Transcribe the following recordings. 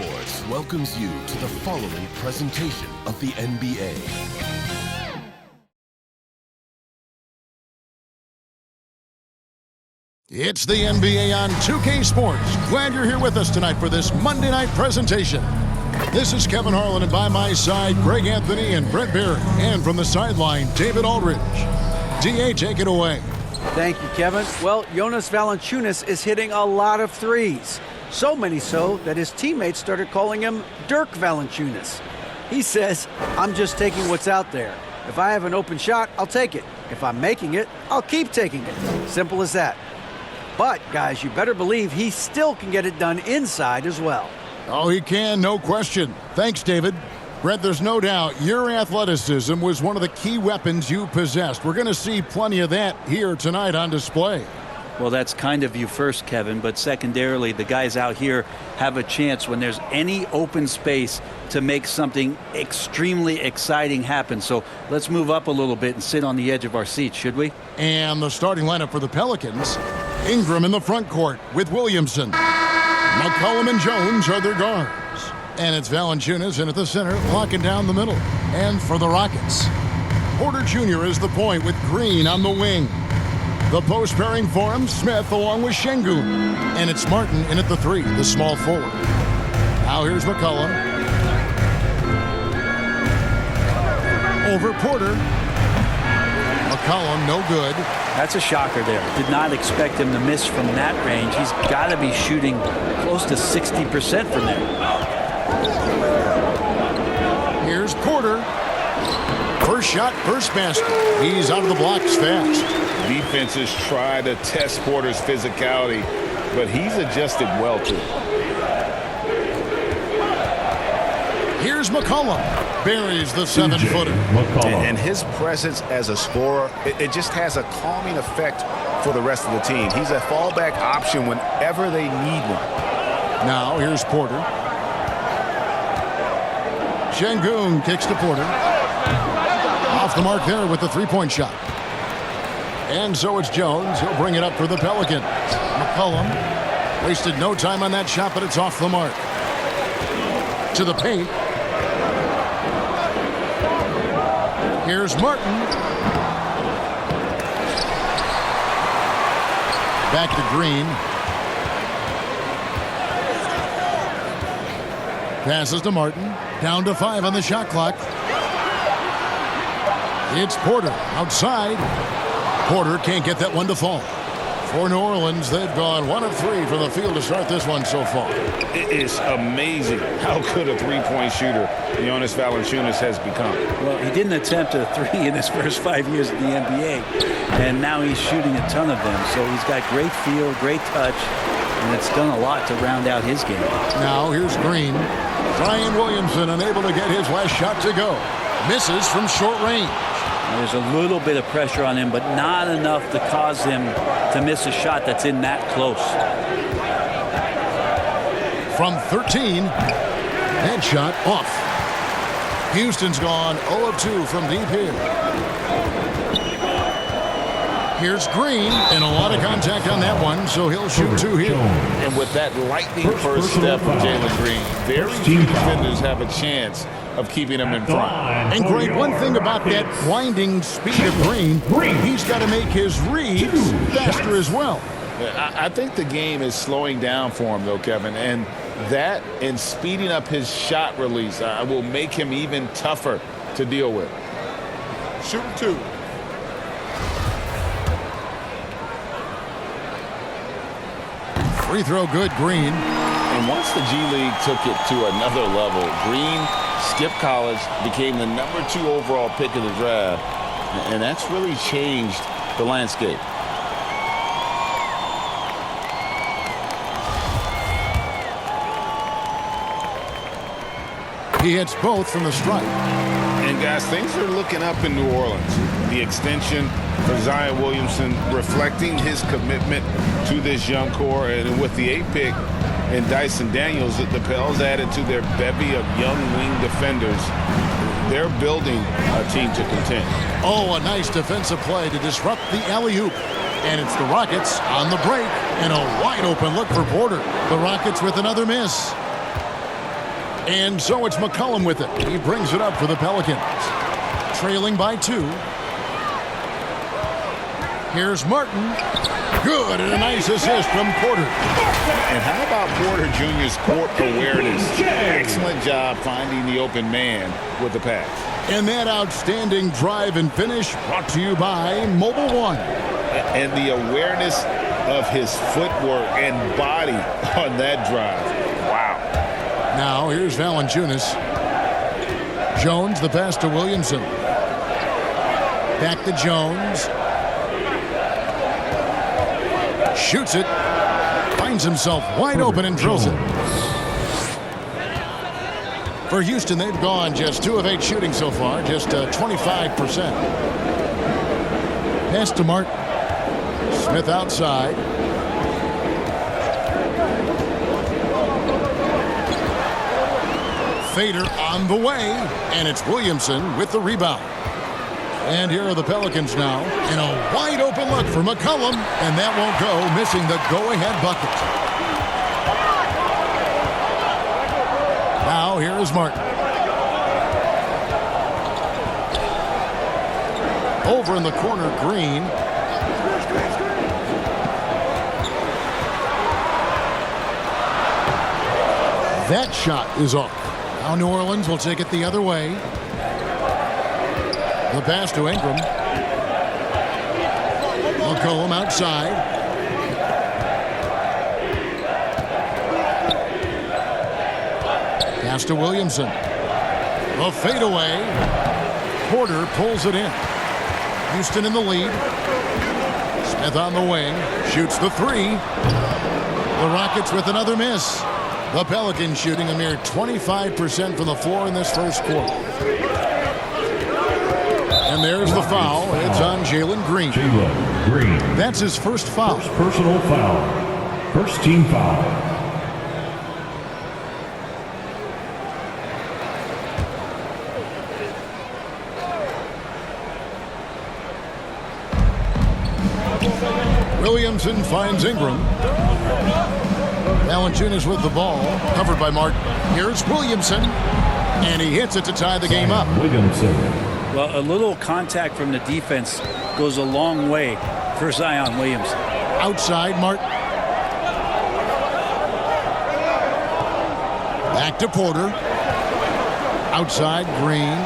Sports welcomes you to the following presentation of the NBA. It's the NBA on 2K Sports. Glad you're here with us tonight for this Monday night presentation. This is Kevin Harlan, and by my side, Greg Anthony and Brett Barrett. And from the sideline, David Aldridge. DA, take it away. Thank you, Kevin. Well, Jonas Valanciunas is hitting a lot of threes. So many so that his teammates started calling him Dirk Valanciunas. He says, I'm just taking what's out there. If I have an open shot, I'll take it. If I'm making it, I'll keep taking it. Simple as that. But, guys, you better believe he still can get it done inside as well. Oh, he can, no question. Thanks, David. Brett, there's no doubt your athleticism was one of the key weapons you possessed. We're going to see plenty of that here tonight on display. Well, that's kind of you first, Kevin, but secondarily, the guys out here have a chance when there's any open space to make something extremely exciting happen. So let's move up a little bit and sit on the edge of our seats, should we? And the starting lineup for the Pelicans, Ingram in the front court with Williamson. McCollum and Jones are their guards. And it's Valanciunas in at the center, locking down the middle. And for the Rockets, Porter Jr. is the point with Green on the wing. The post pairing for him, Smith along with Şengün. And it's Martin in at the three, the small forward. Now here's McCollum. Over Porter. McCollum, no good. That's a shocker there. Did not expect him to miss from that range. He's got to be shooting close to 60% from there. Here's Porter. First shot, first basket. He's out of the blocks fast. Defenses try to test Porter's physicality, but he's adjusted well to it. Here's McCollum. Buries the 7-footer. And his presence as a scorer, it just has a calming effect for the rest of the team. He's a fallback option whenever they need one. Now here's Porter. Şengün kicks to Porter. Off the mark there with the three-point shot. And so it's Jones. He'll bring it up for the Pelicans. McCollum wasted no time on that shot, but it's off the mark. To the paint. Here's Martin. Back to Green. Passes to Martin. Down to 5 on the shot clock. It's Porter outside. Porter can't get that one to fall. For New Orleans, they've gone 1 of 3 from the field to start this one so far. It is amazing how good a three-point shooter Jonas Valanciunas has become. Well, he didn't attempt a three in his first 5 years in the NBA, and now he's shooting a ton of them. So he's got great feel, great touch, and it's done a lot to round out his game. Now here's Green. Zion Williamson unable to get his last shot to go. Misses from short range. There's a little bit of pressure on him, but not enough to cause him to miss a shot that's in that close. From 13, that shot off. Houston's gone 0 of 2 from deep here. Here's Green, and a lot of contact on that one, so he'll shoot 2 here. And with that lightning first step of Jalen Green, very few defenders have a chance of keeping him in front. And Greg, one thing about that winding speed of Green, he's got to make his reads faster as well. I think the game is slowing down for him, though, Kevin, and that and speeding up his shot release will make him even tougher to deal with. Shoot 2. Free throw good, Green. And once the G League took it to another level, Green skipped college, became the number 2 overall pick of the draft, and that's really changed the landscape. He hits both from the stripe. And guys, things are looking up in New Orleans. The extension for Zion Williamson reflecting his commitment to this young core, and with the 8th pick and Dyson Daniels, the Pels added to their bevy of young wing defenders. They're building a team to contend. Oh, a nice defensive play to disrupt the alley-oop. And it's the Rockets on the break, and a wide open look for Porter. The Rockets with another miss. And so it's McCollum with it. He brings it up for the Pelicans. Trailing by 2. Here's Martin. Good, and a nice assist from Porter. And how about Porter Jr.'s court awareness? Excellent job finding the open man with the pass. And that outstanding drive and finish brought to you by Mobile One. And the awareness of his footwork and body on that drive. Wow. Now here's Valanciunas. Jones, the pass to Williamson. Back to Jones. Shoots it. Finds himself wide open and drills it. For Houston, they've gone just 2 of 8 shooting so far, just 25%. Pass to Martin. Smith outside. Fader on the way, and it's Williamson with the rebound. And here are the Pelicans now, and a wide open look for McCollum, and that won't go, missing the go-ahead bucket. Now here is Martin. Over in the corner, Green. That shot is off. Now New Orleans will take it the other way. The pass to Ingram. McCollum outside. Pass to Williamson. A fadeaway. Porter pulls it in. Houston in the lead. Smith on the wing. Shoots the 3. The Rockets with another miss. The Pelicans shooting a mere 25% from the floor in this first quarter. And there's the foul. It's on Jalen Green. Jalen Green. That's his first foul. First personal foul. First team foul. Williamson finds Ingram. Valanciunas with the ball, covered by Martin. Here's Williamson, and he hits it to tie the game up. Williamson. Well, a little contact from the defense goes a long way for Zion Williamson. Outside, Martin. Back to Porter. Outside, Green.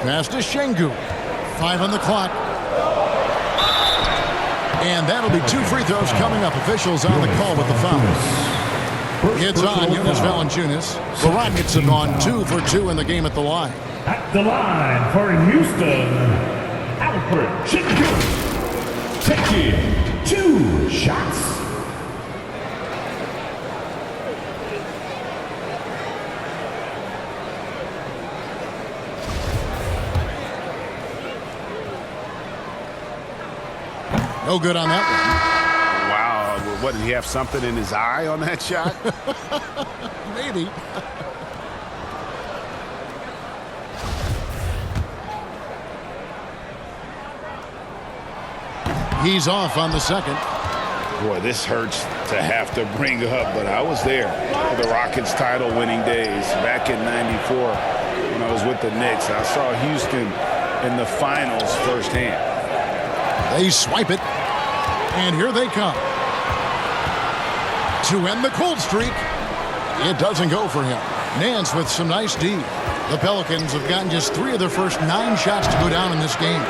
Pass to Şengün. 5 on the clock. And that'll be 2 free throws coming up. Officials on the call with the foul. It's on Jonas Valanciunas. The Rockets have gone 2 for 2 in the game at the line. At the line for Houston, Alfred Şengün. Taking 2 shots. No good on that Wow. What, did he have something in his eye on that shot? one. Maybe. He's off on the second. Boy, this hurts to have to bring up, but I was there for the Rockets title winning days back in '94 when I was with the Knicks. I saw Houston in the finals firsthand. They swipe it, and here they come. To end the cold streak, it doesn't go for him. Nance with some nice D. The Pelicans have gotten just 3 of their first 9 shots to go down in this game.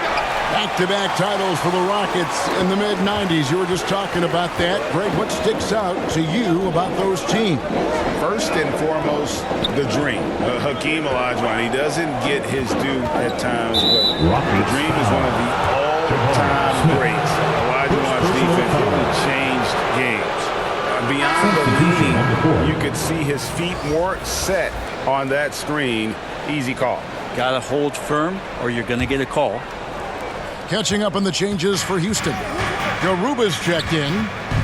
Back-to-back titles for the Rockets in the mid-'90s. You were just talking about that. Greg, what sticks out to you about those teams? First and foremost, the dream. Hakeem Olajuwon, he doesn't get his due at times, but the dream is one of the all-time greats. Olajuwon's defense really changed games. Beyond the leading, you could see his feet more set on that screen. Easy call. Got to hold firm or you're going to get a call. Catching up on the changes for Houston. Garuba's checked in,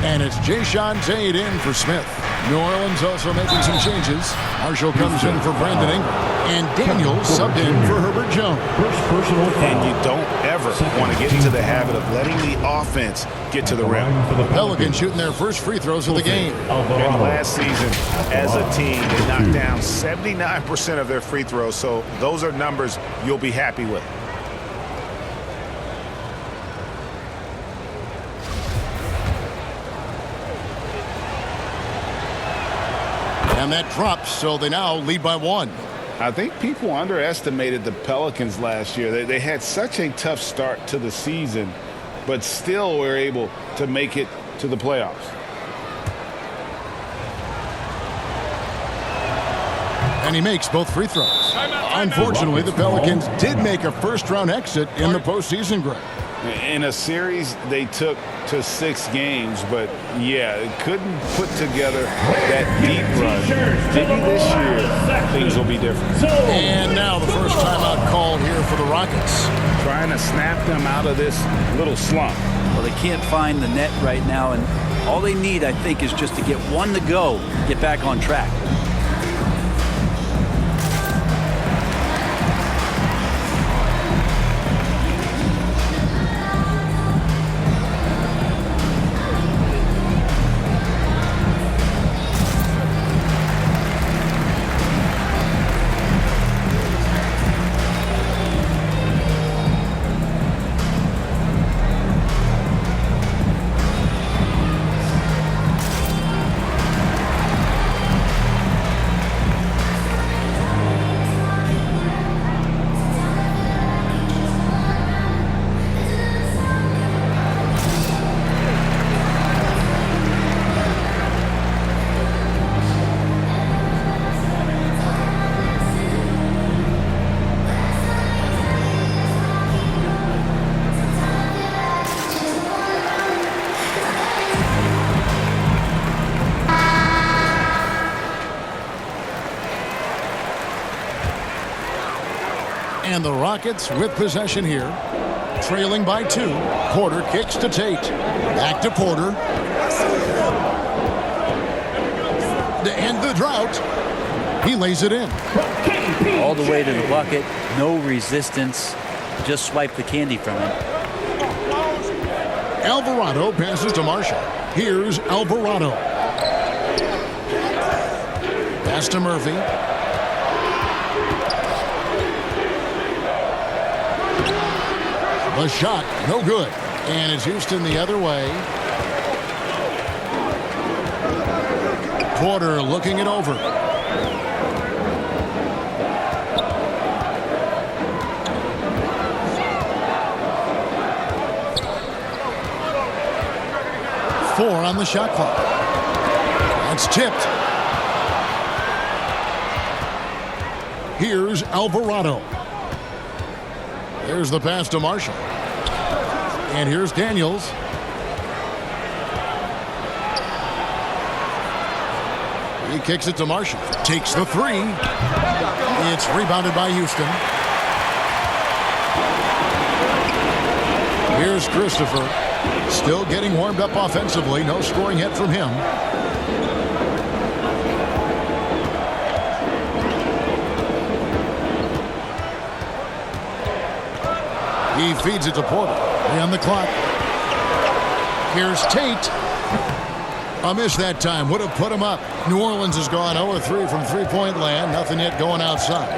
and it's Jayshawn Tate in for Smith. New Orleans also making some changes. Marshall comes in for Brandon Ingram. And Daniels subbed in for Herbert Jones. First personal foul. And you don't ever want to get into the habit of letting the offense get to the rim. For the Pelicans shooting their first free throws of the game. And last season, as a team, they knocked down 79% of their free throws. So those are numbers you'll be happy with. And that drops, so they now lead by 1. I think people underestimated the Pelicans last year. They had such a tough start to the season, but still were able to make it to the playoffs. And he makes both free throws. Unfortunately, the Pelicans did make a first-round exit in the postseason, Greg. In a series they took to 6 games, but yeah, couldn't put together that deep run. Maybe this year things will be different. And now the first timeout called here for the Rockets. Trying to snap them out of this little slump. Well, they can't find the net right now, and all they need, I think, is just to get one to go, get back on track. And the Rockets with possession here. Trailing by 2. Porter kicks to Tate. Back to Porter. To end the drought. He lays it in. All the way to the bucket, no resistance, just swipe the candy from him. Alvarado passes to Marshall. Here's Alvarado. Pass to Murphy. The shot, no good. And it's Houston the other way. Porter looking it over. Four on the shot clock. That's tipped. Here's Alvarado. There's the pass to Marshall. And here's Daniels. He kicks it to Marshall. Takes the 3. It's rebounded by Houston. Here's Christopher. Still getting warmed up offensively. No scoring hit from him. He feeds it to Porter. On the clock. Here's Tate. A miss that time. Would have put him up. New Orleans has gone 0-3 from three-point land. Nothing yet going outside.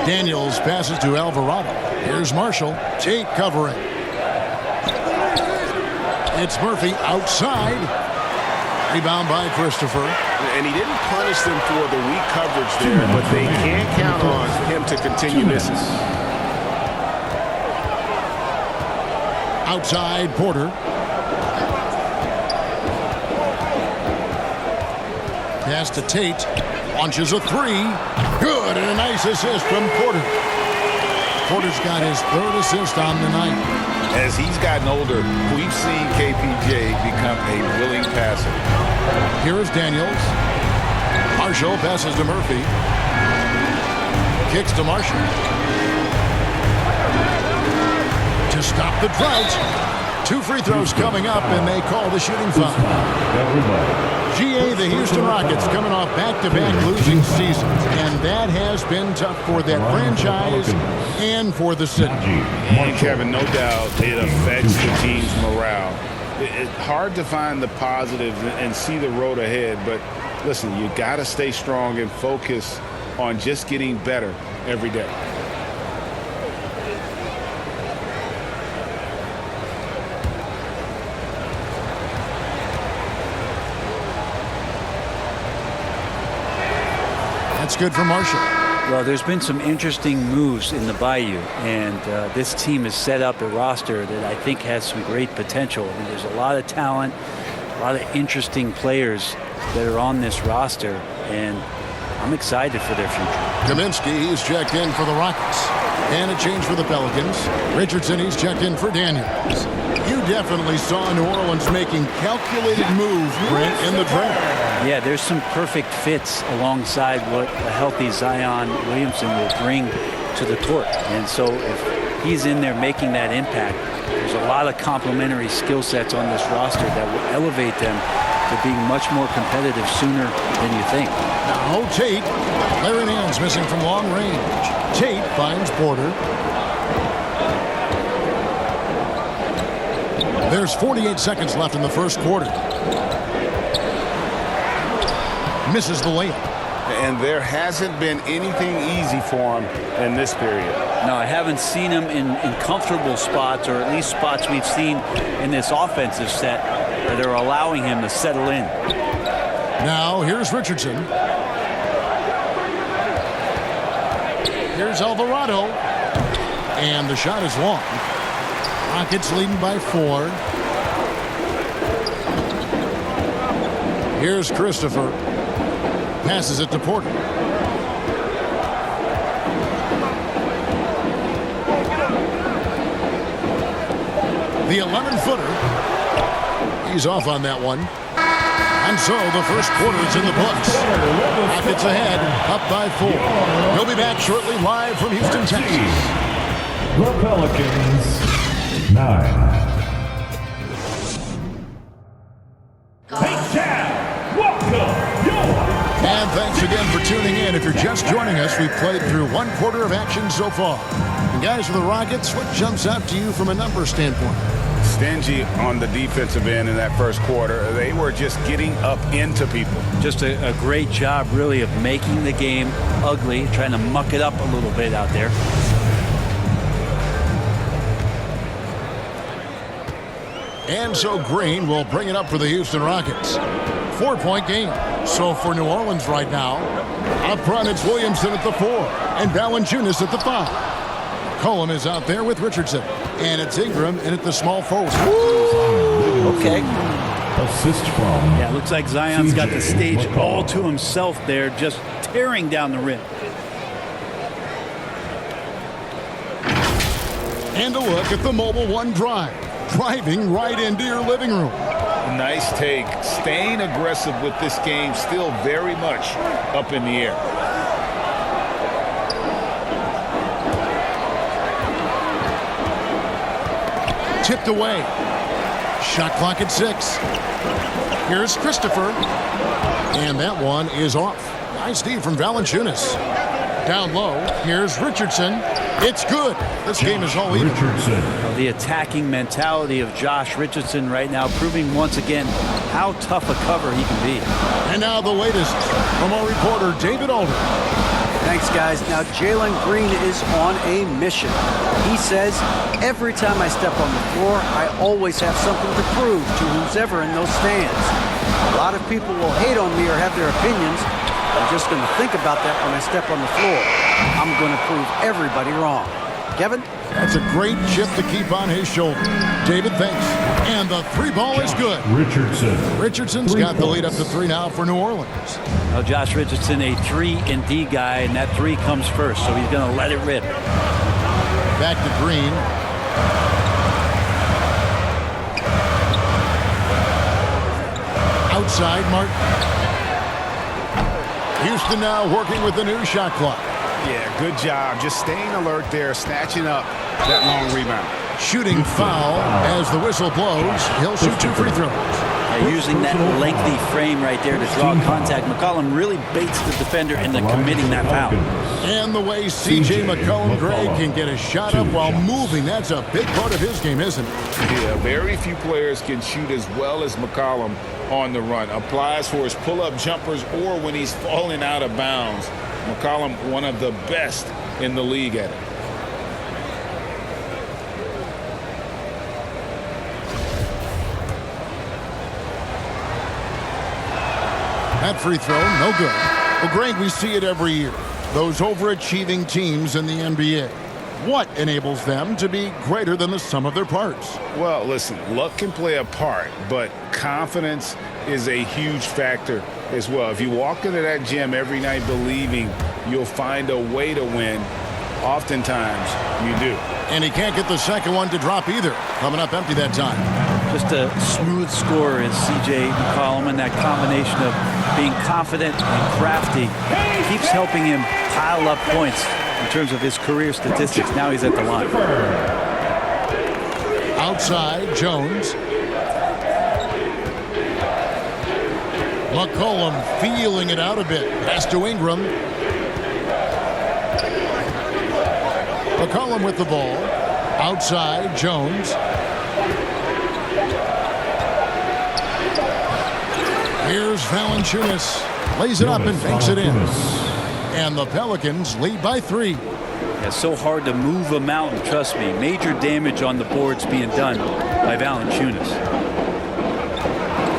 Daniels passes to Alvarado. Here's Marshall. Tate covering. It's Murphy outside. Rebound by Christopher. And he didn't punish them for the weak coverage there, but they can't count on him to continue misses. Outside Porter. Pass to Tate. Launches a 3. Good, and a nice assist from Porter. Porter's got his 3rd assist on the night. As he's gotten older, we've seen KPJ become a willing passer. Here is Daniels. Marshall passes to Murphy. Kicks to Marshall. To stop the drought. 2 free throws coming up, and they call the shooting foul. the Houston Rockets coming off back-to-back losing seasons, and that has been tough for that franchise and for the city. And Kevin, no doubt it affects the team's morale. It's hard to find the positives and see the road ahead, but listen, you got to stay strong and focus on just getting better every day. That's good for Marshall. Well, there's been some interesting moves in the Bayou, and this team has set up a roster that I think has some great potential. I mean, there's a lot of talent, a lot of interesting players that are on this roster, and I'm excited for their future. Kaminsky, he's checked in for the Rockets. And a change for the Pelicans. Richardson, he's checked in for Daniels. You definitely saw New Orleans making calculated moves, Brent, in the draft. Yeah, there's some perfect fits alongside what a healthy Zion Williamson will bring to the court. And so if he's in there making that impact, there's a lot of complementary skill sets on this roster that will elevate them to being much more competitive sooner than you think. Now Tate, Larry Nance missing from long range. Tate finds Porter. There's 48 seconds left in the first quarter. Misses the layup. And there hasn't been anything easy for him in this period. No, I haven't seen him in comfortable spots, or at least spots we've seen in this offensive set that are allowing him to settle in. Now here's Richardson. Here's Alvarado. And the shot is long. Rockets leading by 4. Here's Christopher. Passes it to Porter. The 11-footer. He's off on that one. And so the first quarter is in the books. Rockets ahead, up by 4. He'll be back shortly live from Houston, Texas. The Pelicans 9. And thanks again for tuning in. If you're just joining us, we've played through one quarter of action so far. And guys, for the Rockets, what jumps out to you from a numbers standpoint? Stingy on the defensive end in that first quarter. They were just getting up into people. Just a great job, really, of making the game ugly, trying to muck it up a little bit out there. And so Green will bring it up for the Houston Rockets. 4-point game. So for New Orleans right now, up front it's Williamson at the 4 and Valanciunas at the 5. Cohen is out there with Richardson. And it's Ingram in at the small forward. Okay. Assist from. Yeah, looks like Zion's got the stage all to himself there, just tearing down the rim. And a look at the Mobile One drive. Driving right into your living room. Nice take. Staying aggressive with this game, still very much up in the air. Tipped away. Shot clock at 6. Here's Christopher. And that one is off. Nice D from Valanciunas. Down low. Here's Richardson. It's good. This game is all even. The attacking mentality of Josh Richardson right now, proving once again how tough a cover he can be. And now the latest from our reporter, David Alder. Thanks, guys. Now, Jalen Green is on a mission. He says, every time I step on the floor, I always have something to prove to who's ever in those stands. A lot of people will hate on me or have their opinions. I'm just going to think about that when I step on the floor. I'm going to prove everybody wrong. Kevin? That's a great chip to keep on his shoulder. David, thanks. And the 3 ball is good. Richardson's got the lead up to 3 now for New Orleans. Now, Josh Richardson, a 3-and-D guy, and that 3 comes first, so he's going to let it rip. Back to Green. Outside, Martin. Houston now working with the new shot clock. Yeah, good job. Just staying alert there, snatching up that long rebound. Shooting foul as the whistle blows. He'll shoot 2 free throws. Using that lengthy frame right there to draw contact, McCollum really baits the defender into committing that foul. And the way C.J. McCollum, Greg, can get a shot up while moving, that's a big part of his game, isn't it? Yeah, very few players can shoot as well as McCollum on the run. Applies for his pull-up jumpers or when he's falling out of bounds. McCollum, one of the best in the league at it. That free throw, no good. Well, Greg, we see it every year. Those overachieving teams in the NBA. What enables them to be greater than the sum of their parts? Well, listen, luck can play a part, but confidence is a huge factor as well. If you walk into that gym every night believing you'll find a way to win, oftentimes you do. And he can't get the second one to drop either. Coming up empty that time. Just a smooth scorer is C.J. McCollum, and that combination of being confident and crafty keeps helping him pile up points in terms of his career statistics. Now he's at the line. Outside, Jones. McCollum feeling it out a bit. Pass to Ingram. McCollum with the ball. Outside, Jones. Here's Valanciunas. Lays it up and banks it in. And the Pelicans lead by 3. It's so hard to move a mountain, trust me. Major damage on the boards being done by Valanciunas.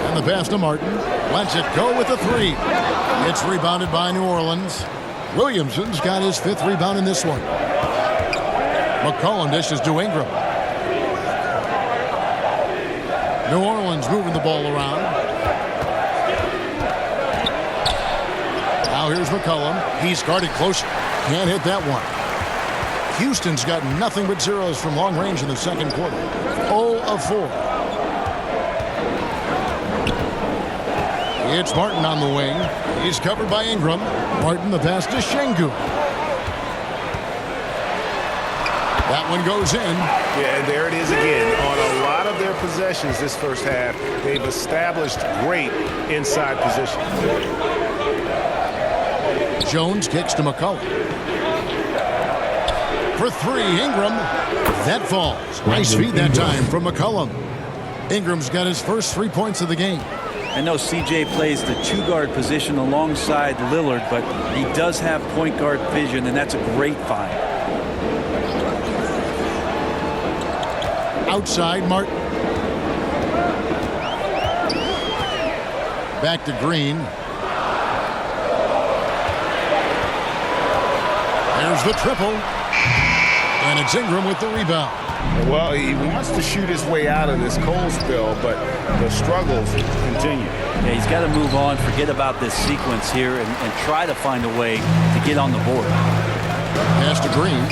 And the pass to Martin. Lets it go with the 3. It's rebounded by New Orleans. Williamson's got his 5th rebound in this one. McCollum dishes to Ingram. New Orleans moving the ball around. Now here's McCollum. He's guarded close. Can't hit that one. Houston's got nothing but zeros from long range in the second quarter. 0 of 4. It's Martin on the wing. He's covered by Ingram. Martin the pass to Şengün. That one goes in. Yeah, and there it is again. On a lot of their possessions this first half, they've established great inside position. Jones kicks to McCollum. For 3, Ingram. That falls. Nice feed that time from McCollum. Ingram's got his first 3 points of the game. I know C.J. plays the 2-guard position alongside Lillard, but he does have point guard vision, and that's a great find. Outside, Martin. Back to Green. There's the triple. And it's Ingram with the rebound. Well, he wants to shoot his way out of this cold spell, but the struggles continue. Yeah, he's got to move on, forget about this sequence here, and try to find a way to get on the board. Pass to Green.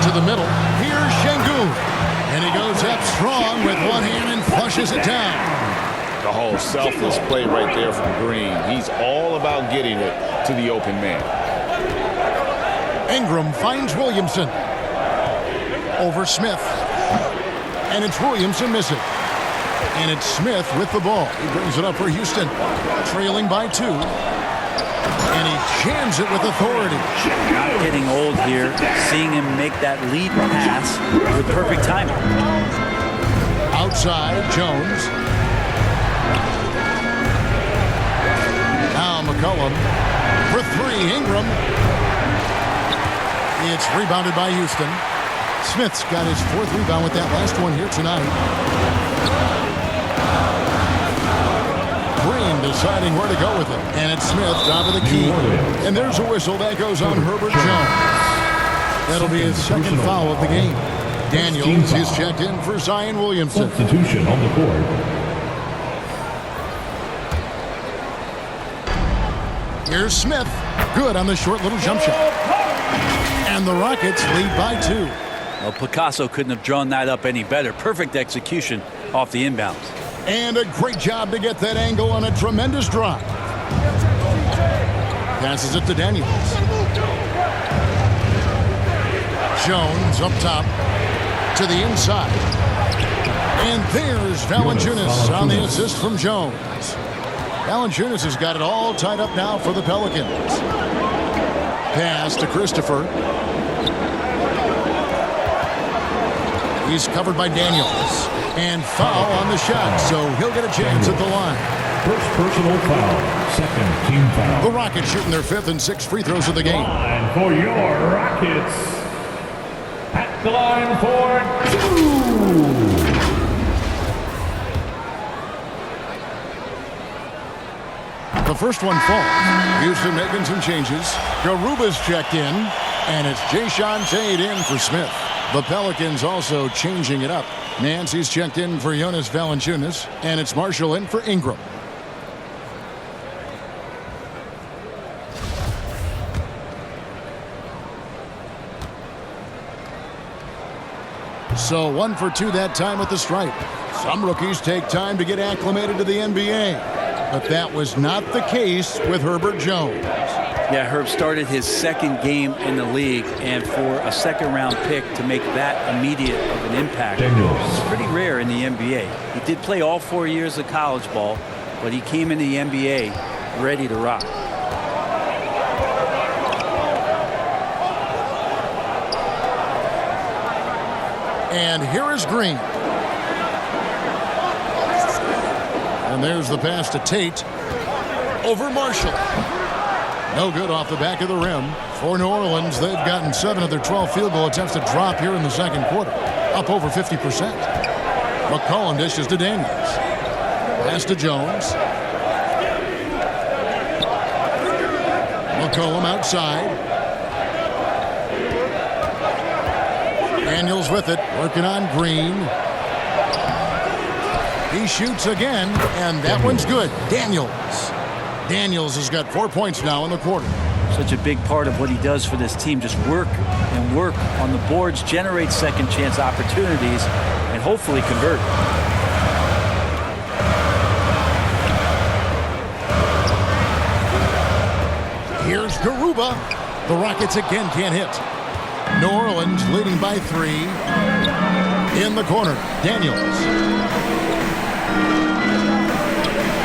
To the middle. Here's Şengün. And he goes up strong with one hand and flushes it down. The whole selfless play right there from Green. He's all about getting it to the open man. Ingram finds Williamson. Over Smith. And it's Williamson missing. And it's Smith with the ball. He brings it up for Houston. Trailing by 2. And he jams it with authority. Not getting old here. Seeing him make that lead pass with perfect timing. Outside, Jones. Now McCollum. For 3, Ingram. It's rebounded by Houston. Smith's got his 4th rebound with that last one here tonight. Green deciding where to go with it. And it's Smith, top of the key. And there's a whistle that goes on Herbert Jones. That'll be his 2nd foul of the game. Daniels is checked in for Zion Williamson. Substitution on the court. Here's Smith. Good on the short little jump shot. And the Rockets lead by 2. Well, Picasso couldn't have drawn that up any better. Perfect execution off the inbounds. And a great job to get that angle on a tremendous drive. Passes it to Daniels. Jones up top to the inside. And there's Valanciunas on the assist from Jones. Valanciunas has got it all tied up now for the Pelicans. Pass to Christopher. He's covered by Daniels. And foul on the shot, so he'll get a chance at the line. First personal foul. Second team foul. The Rockets shooting their 5th and 6th free throws of the game. Line for your Rockets. At the line for 2. The first one falls. Houston making some changes. Garuba's checked in, and it's Jayshawn Tate in for Smith. The Pelicans also changing it up. Nancy's checked in for Jonas Valanciunas, and it's Marshall in for Ingram. So 1 for 2 that time at the stripe. Some rookies take time to get acclimated to the NBA, but that was not the case with Herbert Jones. Yeah, Herb started his 2nd game in the league, and for a 2nd-round pick to make that immediate of an impact is pretty rare in the NBA. He did play all 4 years of college ball, but he came in the NBA ready to rock. And here is Green. And there's the pass to Tate over Marshall. No good off the back of the rim. For New Orleans, they've gotten 7 of their 12 field goal attempts to drop here in the second quarter. Up over 50%. McCollum dishes to Daniels. Pass to Jones. McCollum outside. Daniels with it, working on Green. He shoots again, and that one's good. Daniels has got 4 points now in the quarter. Such a big part of what he does for this team, just work and work on the boards, generate second chance opportunities, and hopefully convert. Here's Garuba. The Rockets again can't hit. New Orleans leading by 3. In the corner, Daniels.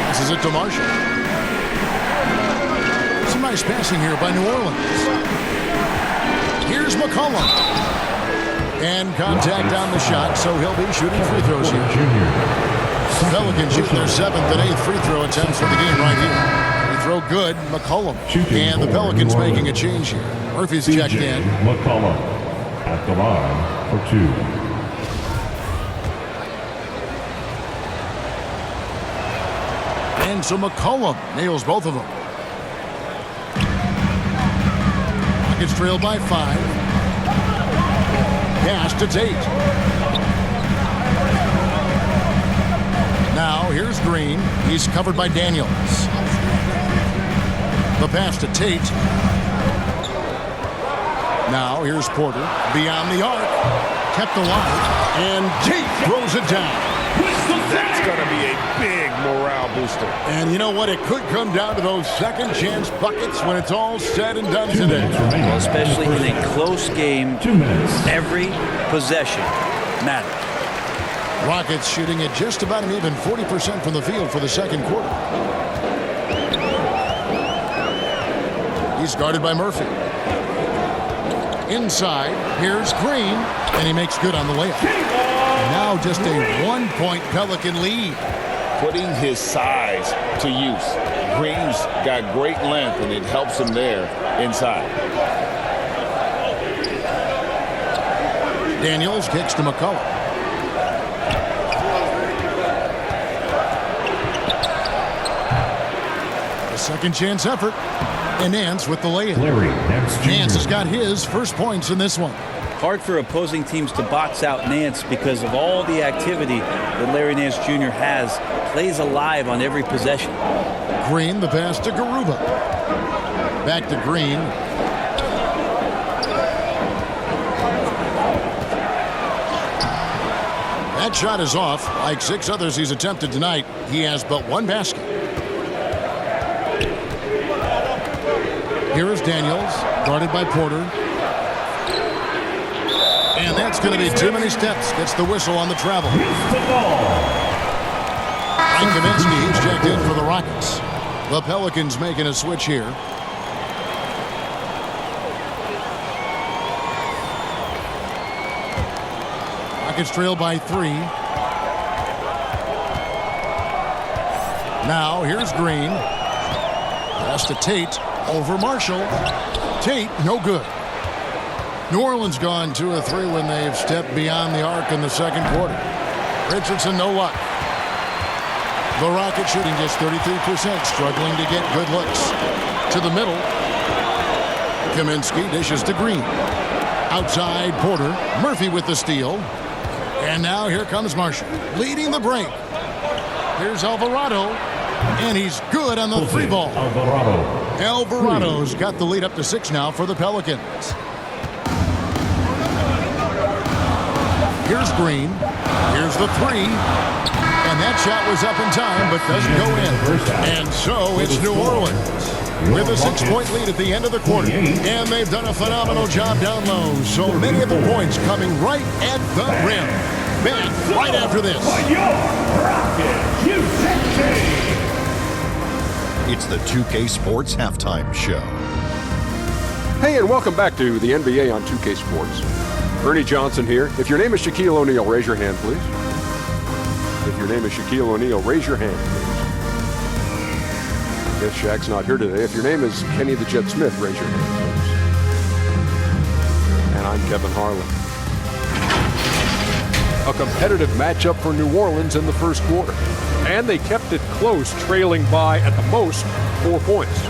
Passes it to Marshall. Some nice passing here by New Orleans. Here's McCollum. And contact on the shot, so he'll be shooting free throws here. Pelicans shooting their 7th and 8th free throw attempts for the game right here. Free throw good, McCollum. And the Pelicans making a change here. Murphy's checked in. McCollum at the line for 2. And so McCollum nails both of them. Rockets trailed by 5. Pass to Tate. Now here's Green. He's covered by Daniels. The pass to Tate. Now here's Porter. Beyond the arc. Kept alive. And Tate throws it down. That's going to be a big morale booster. And you know what? It could come down to those second chance buckets when it's all said and done today. Well, especially in a close game, 2 minutes. every possession matters. Rockets shooting at just about an even 40% from the field for the second quarter. He's guarded by Murphy. Inside, here's Green, and he makes good on the layup. Now just a 1-point Pelican lead. Putting his size to use. Green's got great length, and it helps him there inside. Daniels kicks to McCollum. A second chance effort. And Nance with the layup. Larry Nance Jr. Nance has got his first points in this one. Hard for opposing teams to box out Nance because of all the activity that Larry Nance Jr. has. Plays alive on every possession. Green, the pass to Garuba. Back to Green. That shot is off. Like 6 others he's attempted tonight, he has but 1 basket. Here is Daniels, guarded by Porter. And that's going to be too many steps. Gets the whistle on the travel. And Kaminsky, he's checked in for the Rockets. The Pelicans making a switch here. Rockets trail by 3. Now here's Green. Pass to Tate over Marshall. Tate, no good. New Orleans gone 2 of 3 when they've stepped beyond the arc in the second quarter. Richardson, no luck. The Rockets shooting just 33%, struggling to get good looks. To the middle. Kaminsky dishes to Green. Outside, Porter. Murphy with the steal. And now here comes Marshall, leading the break. Here's Alvarado, and he's good on the 3 ball. Alvarado's got the lead up to 6 now for the Pelicans. Here's Green. Here's the 3. And that shot was up in time, but doesn't go in. And so it's New Orleans with a 6-point lead at the end of the quarter. And they've done a phenomenal job down low. So many of the points coming right at the rim. Back right after this. It's the 2K Sports Halftime Show. Hey, and welcome back to the NBA on 2K Sports. Ernie Johnson here. If your name is Shaquille O'Neal, raise your hand, please. If your name is Shaquille O'Neal, raise your hand, please. I guess Shaq's not here today. If your name is Kenny the Jet Smith, raise your hand, please. And I'm Kevin Harlan. A competitive matchup for New Orleans in the first quarter. And they kept it close, trailing by, at the most, 4 points.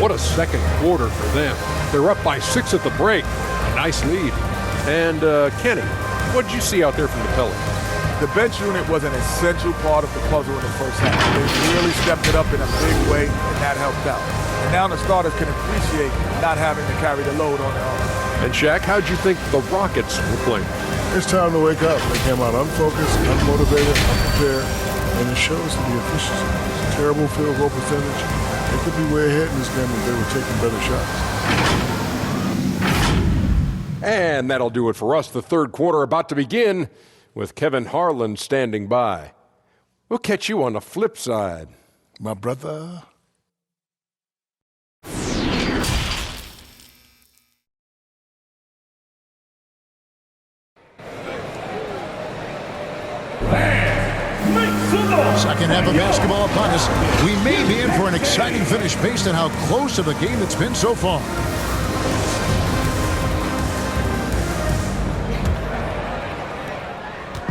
What a second quarter for them. They're up by 6 at the break. A nice lead. And, Kenny, what did you see out there from the Pelicans? The bench unit was an essential part of the puzzle in the first half. They really stepped it up in a big way, and that helped out. And now the starters can appreciate not having to carry the load on their own. And, Shaq, how'd you think the Rockets were playing? It's time to wake up. They came out unfocused, unmotivated, unprepared, and it shows the efficiency. It's a terrible field goal percentage. They could be way ahead in this game if they were taking better shots. And that'll do it for us. The third quarter about to begin with Kevin Harlan standing by. We'll catch you on the flip side. My brother. Second half of basketball upon us. We may be in for an exciting finish based on how close of a game it's been so far.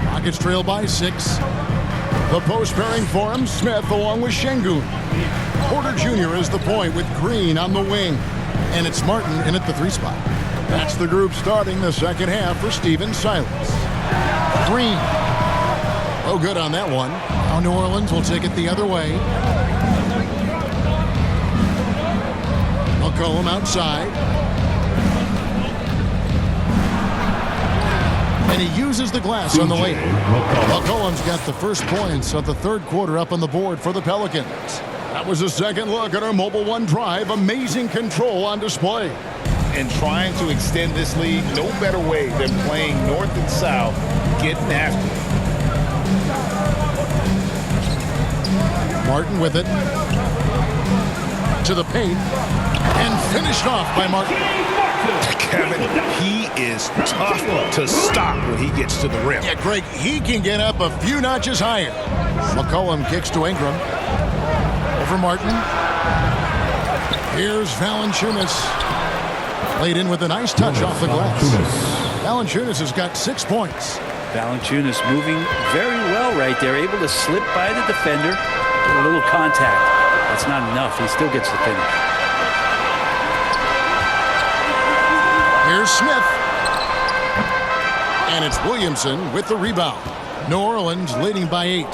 Rockets trail by 6. The post pairing for him, Smith along with Şengün. Porter Jr. is the point with Green on the wing. And it's Martin in at the 3 spot. That's the group starting the second half for Stephen Silas. Green. Oh, good on that one. Now New Orleans will take it the other way. McCollum outside. And he uses the glass on the way. McCollum's got the first points of the third quarter up on the board for the Pelicans. That was a second look at our Mobile One drive. Amazing control on display. And trying to extend this lead, no better way than playing north and south, getting after it. Martin with it. To the paint. And finished off by Martin. Kevin, he is tough to stop when he gets to the rim. Yeah, Greg, he can get up a few notches higher. McCollum kicks to Ingram. Over Martin. Here's Valanciunas. Laid in with a nice touch off the glass. Valanciunas has got 6 points. Valanciunas moving very well right there, able to slip by the defender, get a little contact. That's not enough. He still gets the finish. Here's Smith. And it's Williamson with the rebound. New Orleans leading by 8.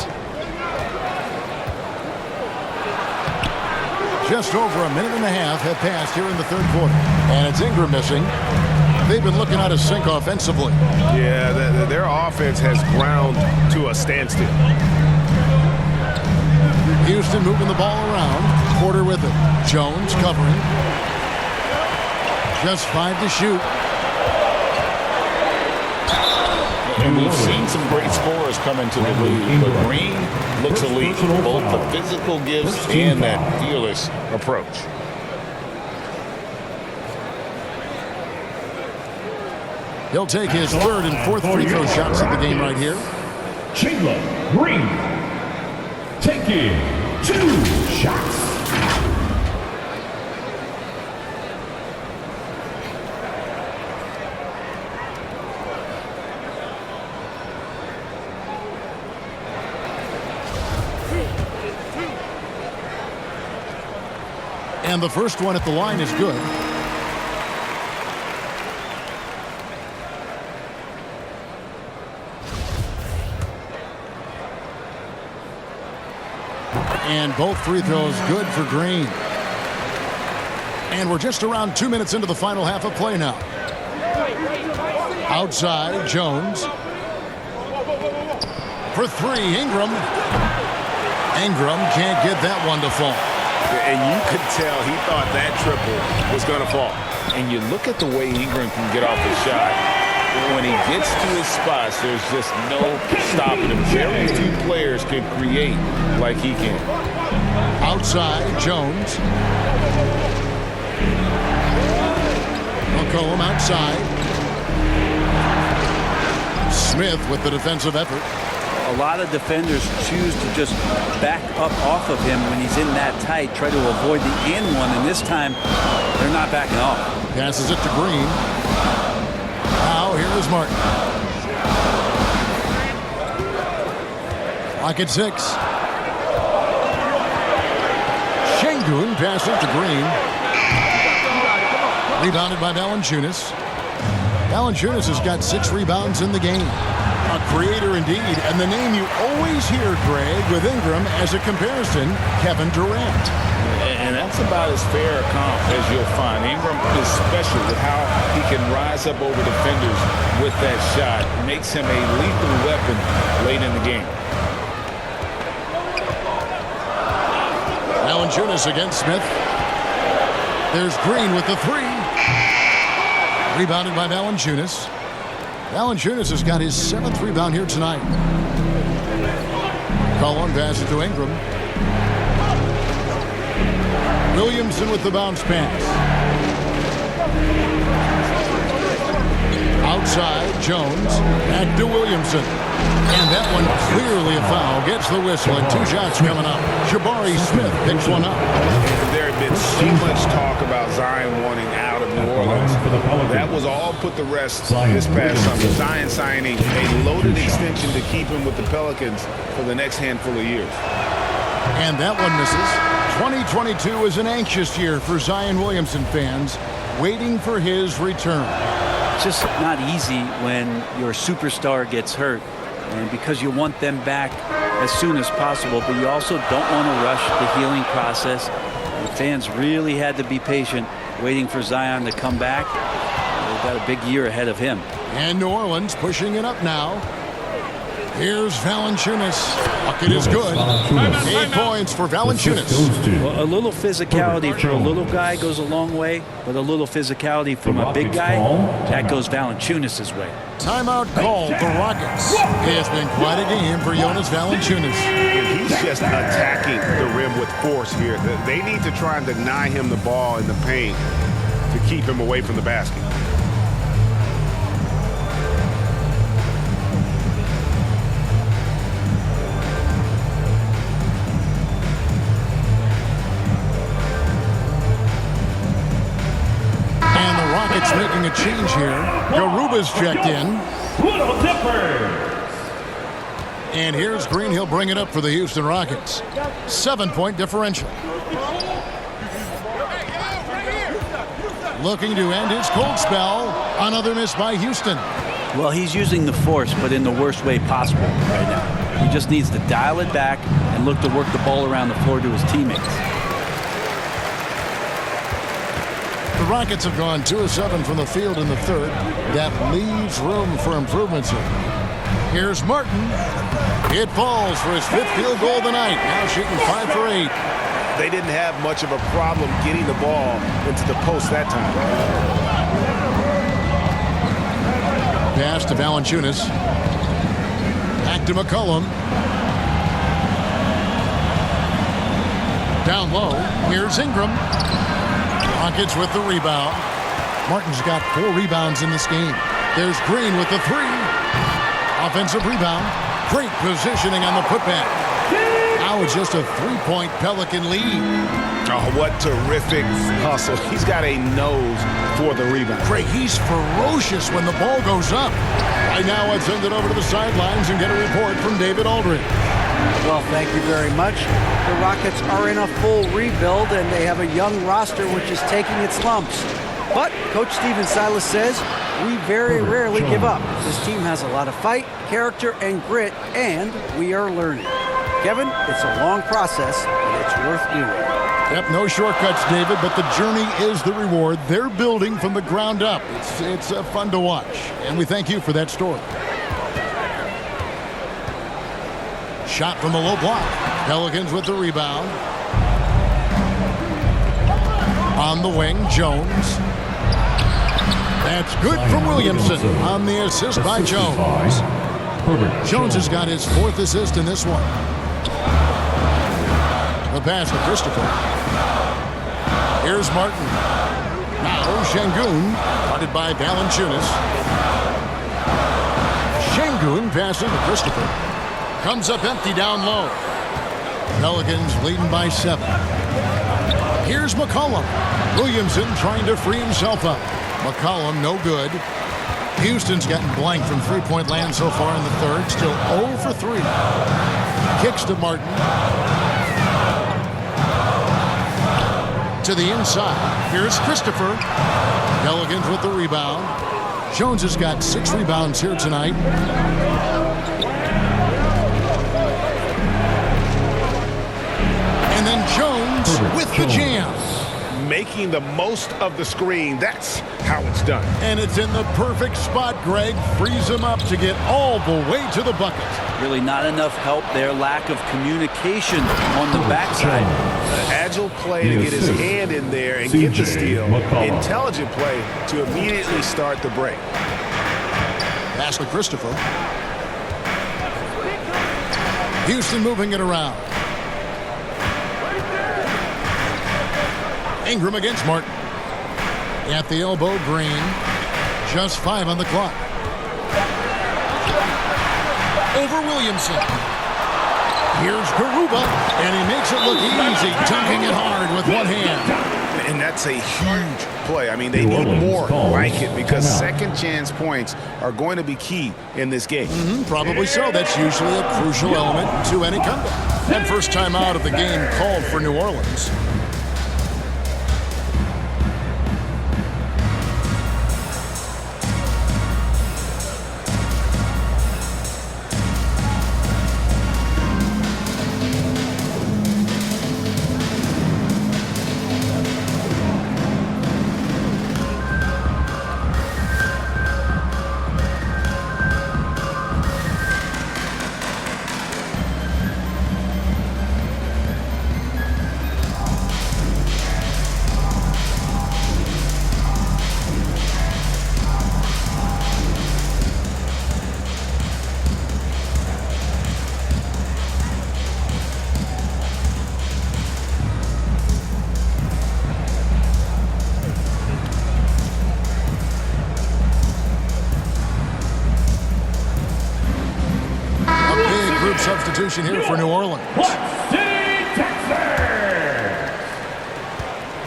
Just over a minute and a half have passed here in the third quarter. And it's Ingram missing. They've been looking out of sync offensively. Yeah, their offense has ground to a standstill. Houston moving the ball around. Porter with it. Jones covering. Just 5 to shoot. And we've seen some great scorers come into the league, but Green looks elite, both the physical gifts and that fearless approach. He'll take his third and fourth free throw shots of the game right here. Chandler Green taking 2 shots. And the first one at the line is good. And both free throws good for Green. And we're just around 2 minutes into the final half of play now. Outside, Jones. For three, Ingram. Ingram can't get that one to fall. And you could tell he thought that triple was going to fall. And you look at the way Ingram can get off the shot. When he gets to his spots, there's just no stopping him. Very few players can create like he can. Outside, Jones. McCollum outside. Smith with the defensive effort. A lot of defenders choose to just back up off of him when he's in that tight, try to avoid the and one, and this time they're not backing off. Passes it to Green. Now here is Martin. Clock at 6. Şengün passes to Green. Rebounded by Valanciunas. Valanciunas has got 6 rebounds in the game. A creator indeed, and the name you always hear, Greg, with Ingram as a comparison, Kevin Durant. And that's about as fair a comp as you'll find. Ingram is special with how he can rise up over defenders with that shot. It makes him a lethal weapon late in the game. Valanciunas against Smith. There's Green with the 3. Rebounded by Valanciunas. Valanciunas has got his 7th rebound here tonight. Collin passes to Ingram. Williamson with the bounce pass. Outside, Jones. Back to Williamson. And that one clearly a foul. Gets the whistle and 2 shots coming up. Jabari Smith picks one up. There had been so much talk about Zion wanting out of New Orleans. That was all put to rest this past summer. Zion signing a loaded extension to keep him with the Pelicans for the next handful of years. And that one misses. 2022 is an anxious year for Zion Williamson fans, waiting for his return. It's just not easy when your superstar gets hurt, and because you want them back as soon as possible, but you also don't want to rush the healing process. The fans really had to be patient, waiting for Zion to come back. They've got a big year ahead of him. And New Orleans pushing it up now. Here's Valanciunas. Bucket is good. 8 points for Valanciunas. Well, a little physicality for a little guy goes a long way, but a little physicality from a big guy, that goes Valanciunas' way. Timeout called the Rockets. It's been quite a game for Jonas Valanciunas. He's just attacking the rim with force here. They need to try and deny him the ball in the paint to keep him away from the basket. Rockets making a change here. Garuba's checked in. And here's Green. He'll bring it up for the Houston Rockets. 7-point differential. Looking to end his cold spell. Another miss by Houston. Well, he's using the force, but in the worst way possible right now. He just needs to dial it back and look to work the ball around the floor to his teammates. The Rockets have gone 2 of 7 from the field in the third. That leaves room for improvements here. Here's Martin. It falls for his 5th field goal of the night. Now shooting 5 for 8. They didn't have much of a problem getting the ball into the post that time. Pass to Valanciunas. to McCollum. Down low, here's Ingram. Rockets with the rebound. Martin's got 4 rebounds in this game. There's Green with the 3. Offensive rebound. Great positioning on the putback. Now it's just a 3-point Pelican lead. Oh, what terrific hustle. He's got a nose for the rebound. Craig, he's ferocious when the ball goes up. Right now, let's send it over to the sidelines and get a report from David Aldridge. Well, thank you very much. The Rockets are in a full rebuild, and they have a young roster which is taking its lumps. But Coach Stephen Silas says, we very rarely give up. This team has a lot of fight, character, and grit, and we are learning. Kevin, it's a long process, and it's worth doing. Yep, no shortcuts, David, but the journey is the reward. They're building from the ground up. It's fun to watch, and we thank you for that story. Shot from the low block. Pelicans with the rebound. On the wing, Jones. That's good from Williamson on the assist by Jones. Jones has got his 4th assist in this one. The pass to Christopher. Here's Martin. Now Şengün, guarded by Valanciunas. Şengün passing to Christopher. Comes up empty down low. Pelicans leading by 7. Here's McCollum. Williamson trying to free himself up. McCollum no good. Houston's gotten blank from 3-point land so far in the 3rd. Still 0 for 3. Kicks to Martin. To the inside. Here's Christopher. Pelicans with the rebound. Jones has got 6 rebounds here tonight. And then Jones with the jam. Making the most of the screen. That's how it's done. And it's in the perfect spot, Greg. Frees him up to get all the way to the bucket. Really not enough help there. Lack of communication on the backside. An agile play to get his hand in there and get the steal. Intelligent play to immediately start the break. Pass to Christopher. Houston moving it around. Ingram against Martin. At the elbow, Green. Just 5 on the clock. Over Williamson. Here's Garuba, and he makes it look easy, dunking it hard with one hand. And that's a huge play. I mean, they need more like it because second chance points are going to be key in this game. Probably so. That's usually a crucial element to any comeback. And first time out of the game called for New Orleans. Substitution here for New Orleans.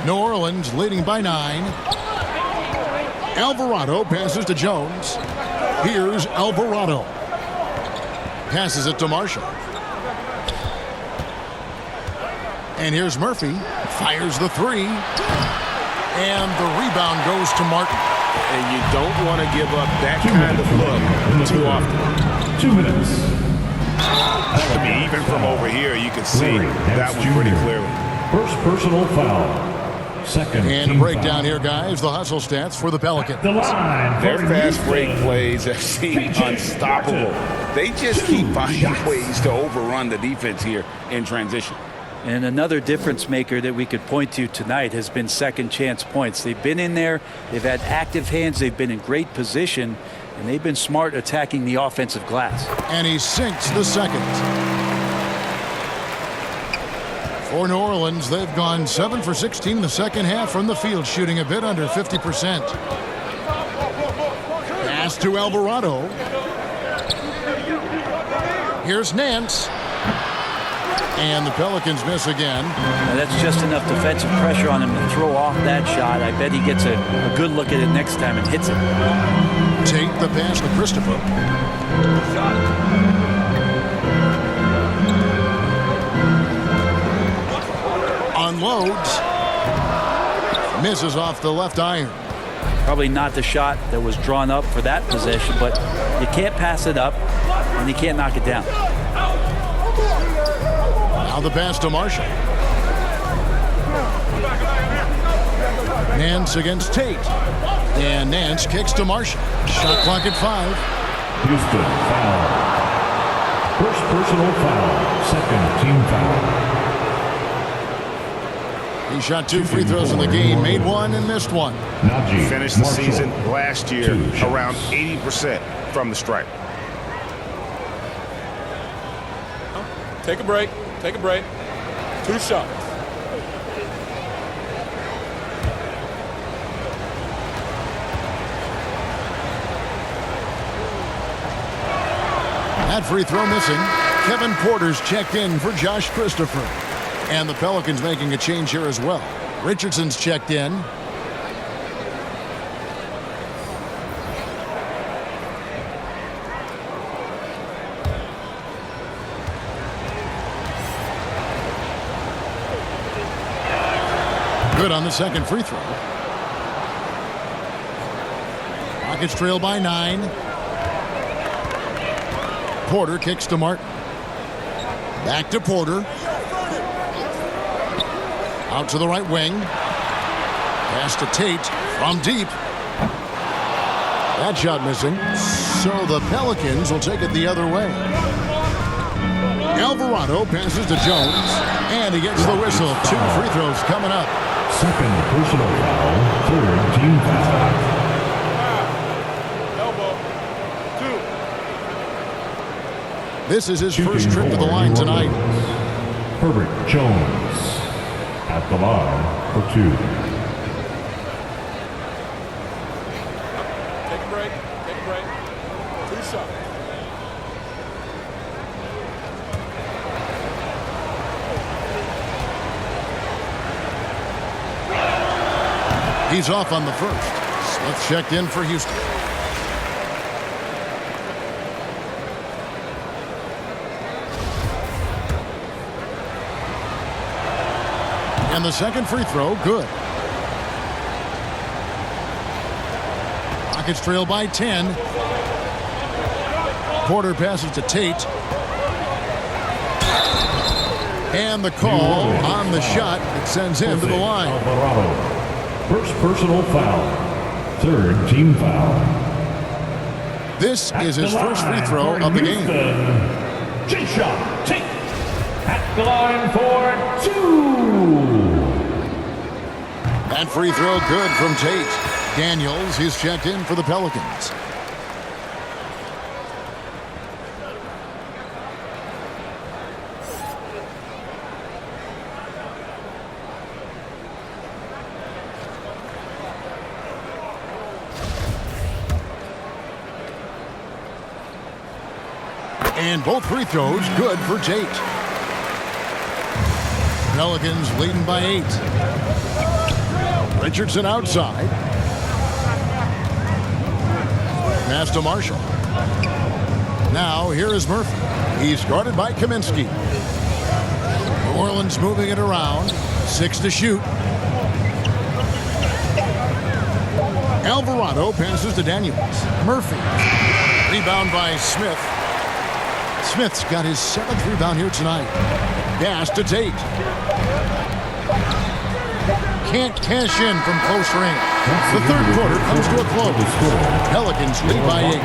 New Orleans leading by 9. Alvarado passes to Jones. Here's Alvarado. Passes it to Marshall. And here's Murphy. Fires the 3. And the rebound goes to Martin. And you don't want to give up that kind of look too often. 2 minutes. I mean, even from over here, you can see that one pretty clearly. First personal foul. Second. And a breakdown here, guys. The hustle stats for the Pelicans. The line. Their fast break plays have seemed unstoppable. They just keep finding ways to overrun the defense here in transition. And another difference maker that we could point to tonight has been second chance points. They've been in there. They've had active hands. They've been in great position. And they've been smart attacking the offensive glass. And he sinks the second. For New Orleans, they've gone 7 for 16 in the second half from the field, shooting a bit under 50%. Pass to Alvarado. Here's Nance. And the Pelicans miss again. Now that's just enough defensive pressure on him to throw off that shot. I bet he gets a good look at it next time and hits it. Tate the pass to Christopher. Unloads. Misses off the left iron. Probably not the shot that was drawn up for that possession, but you can't pass it up and you can't knock it down. Now the pass to Marshall. Nance against Tate. And Nance kicks to Marshall. Shot clock at 5. Houston foul. First personal foul. Second team foul. He shot 2 free throws in the game, made 1 and missed 1. Najee Finished the Marshall. season last year around 80% from the stripe. Take a break. Take a break. 2 shots. That free throw missing. Kevin Porter's checked in for Josh Christopher. And the Pelicans making a change here as well. Richardson's checked in. Good on the second free throw. Rockets trail by 9. Porter kicks to Martin. Back to Porter. Out to the right wing. Pass to Tate from deep. That shot missing. So the Pelicans will take it the other way. Alvarado passes to Jones. And he gets the whistle. 2 free throws coming up. Second personal foul. Third team foul. Elbow. 2. This is his first trip to the line tonight. Herbert Jones at the line for 2. Take a break. Take a break. 2 shots. He's off on the first. Smith checked in for Houston. And the second free throw, good. Rockets trail by 10. Porter passes to Tate. And the call on the shot that sends him to the line. Alvarado. First personal foul. Third team foul. This is his first free throw of the game. J-Shot Tate at the line for 2. That free throw good from Tate. Daniels, he's checked in for the Pelicans. And both free throws good for Tate. Pelicans leading by 8. Richardson outside. Pass to Marshall. Now here is Murphy. He's guarded by Kaminsky. New Orleans moving it around. 6 to shoot. Alvarado passes to Daniels. Murphy. Rebound by Smith. Smith's got his 7th rebound here tonight. Pass to Tate. Can't cash in from close range. The third quarter comes to a close. Pelicans lead by 8.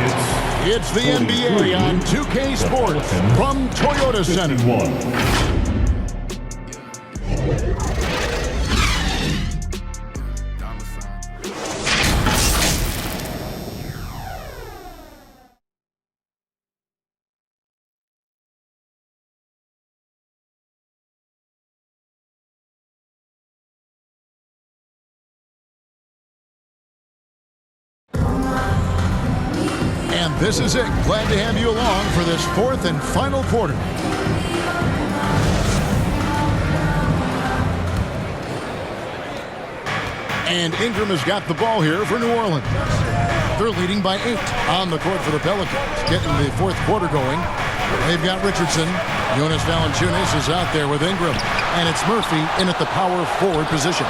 It's the NBA on 2K Sports from Toyota Center. And this is it. Glad to have you along for this fourth and final quarter. And Ingram has got the ball here for New Orleans. They're leading by 8 on the court for the Pelicans. Getting the fourth quarter going. They've got Richardson. Jonas Valanciunas is out there with Ingram. And it's Murphy in at the power forward position.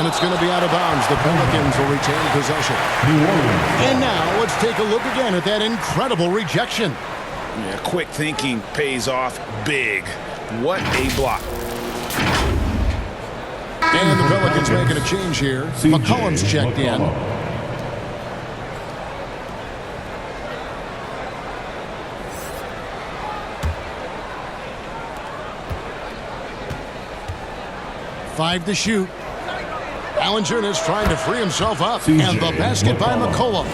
And it's going to be out of bounds. The Pelicans will retain possession. And now let's take a look again at that incredible rejection. Yeah, quick thinking pays off big. What a block. And the Pelicans making a change here. McCollum's checked in. Five to shoot. Valanciunas trying to free himself up. And the basket by McCollum.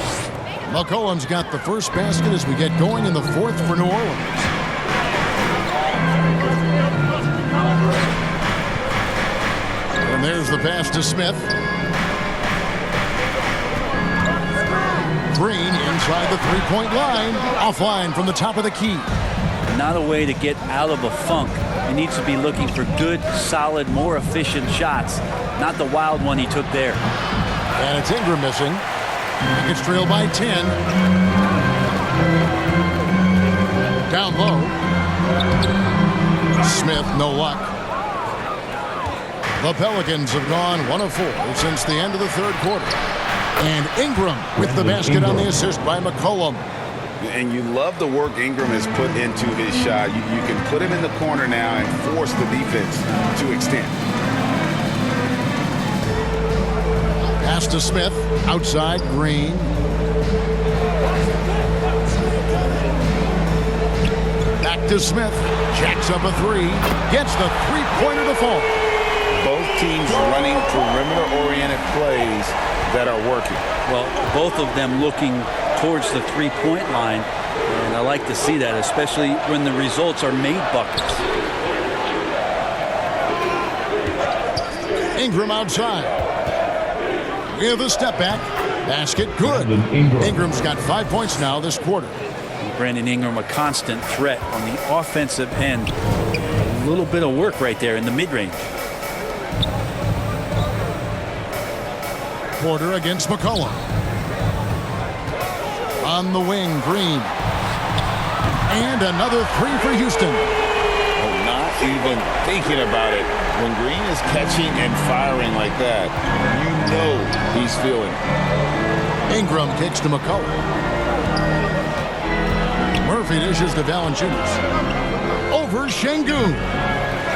McCollum's got the first basket as we get going in the fourth for New Orleans. And there's the pass to Smith. Green inside the three-point line. Offline from the top of the key. Not a way to get out of a funk. He needs to be looking for good, solid, more efficient shots. Not the wild one he took there. And it's Ingram missing. It's trailed by 10. Down low. Smith, no luck. The Pelicans have gone 1 of 4 since the end of the third quarter. And Ingram with the basket on the assist by McCollum. And you love the work Ingram has put into his shot. You can put him in the corner now and force the defense to extend. Pass to Smith. Outside, Green. Back to Smith. Jacks up a three. Gets the three-pointer to fall. Both teams running perimeter-oriented plays that are working. Well, both of them looking towards the three-point line, and I like to see that, especially when the results are made buckets. Ingram outside. With a step back. Basket good. Ingram's got 5 points now this quarter. Brandon Ingram, a constant threat on the offensive end. A little bit of work right there in the mid-range. Porter against McCollum. On the wing, Green. And another three for Houston. Oh, not even thinking about it. When Green is catching and firing like that, you know he's feeling it. Ingram kicks to McCollum. Murphy dishes to Valanciunas. Over Şengün.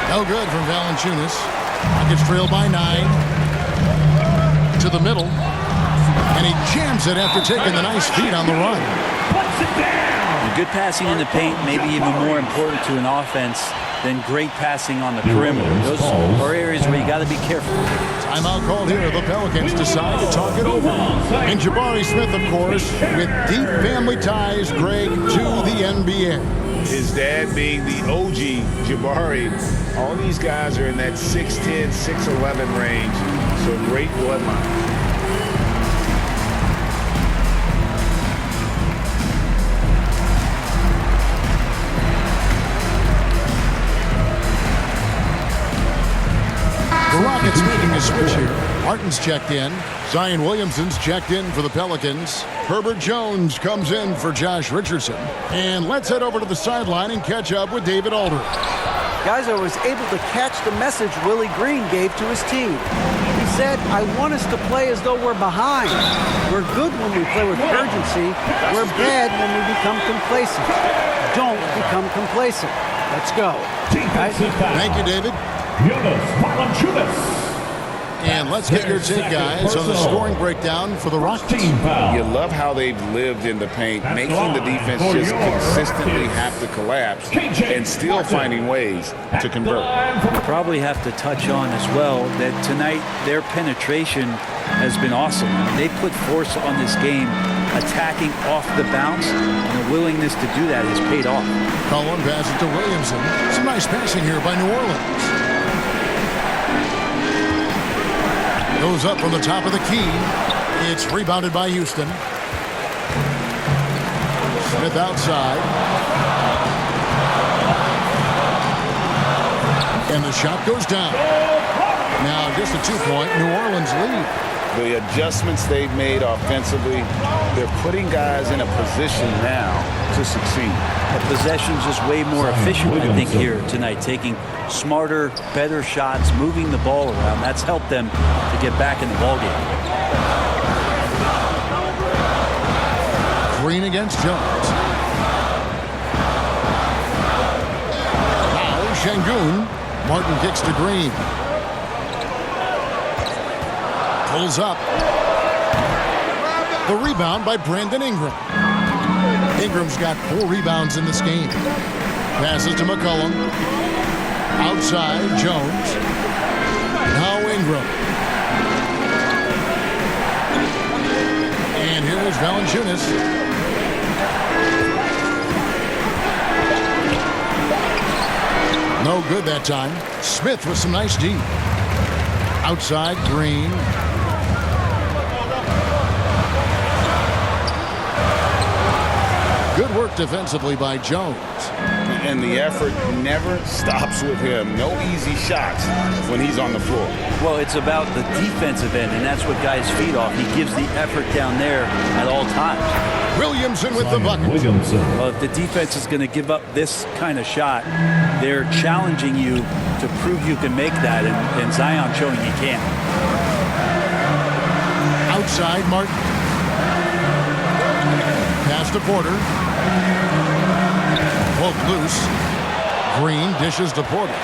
No good from Valanciunas. Rockets trail by 9. To the middle. And he jams it after taking the nice feed on the run. Good passing in the paint may be even more important to an offense than great passing on the perimeter. Those are areas where you got to be careful. Timeout called here. The Pelicans decide to talk it over. And Jabari Smith, of course, with deep family ties, Greg, to the NBA. His dad being the OG Jabari. All these guys are in that 6'10", 6'11" range. So great bloodline. The Rockets making a switch here. Martin's checked in. Zion Williamson's checked in for the Pelicans. Herbert Jones comes in for Josh Richardson. And let's head over to the sideline and catch up with David Aldridge. Guys, I was able to catch the message Willie Green gave to his team. He said, I want us to play as though we're behind. We're good when we play with urgency. We're bad when we become complacent. Don't become complacent. Let's go. Guys. Thank you, David. And let's get your take, guys, on the scoring breakdown for the Rockets. You love how they've lived in the paint, making the defense just consistently have to collapse and still finding ways to convert. Probably have to touch on as well that tonight their penetration has been awesome. I mean, they put force on this game, attacking off the bounce, and the willingness to do that has paid off. Cullen passes to Williamson. Some nice passing here by New Orleans. Goes up from the top of the key. It's rebounded by Houston. Smith outside. And the shot goes down. Now just a 2-point New Orleans lead. The adjustments they've made offensively, they're putting guys in a position now to succeed. The possession's just way more efficient, I think, here tonight. Taking smarter, better shots, moving the ball around. That's helped them to get back in the ballgame. Green against Jones. Now Şengün. Martin kicks to Green. Pulls up. The rebound by Brandon Ingram. Ingram's got 4 rebounds in this game. Passes to McCollum. Outside, Jones. Now Ingram. And here's Valanciunas. No good that time. Smith with some nice D. Outside, Green. Good work defensively by Jones. And the effort never stops with him. No easy shots when he's on the floor. Well, it's about the defensive end, and that's what guys feed off. He gives the effort down there at all times. Williamson with the bucket. Well, if the defense is going to give up this kind of shot, they're challenging you to prove you can make that, and Zion showing you can't. Outside, Martin. Pass to Porter. Pulled loose. Green dishes to Porter.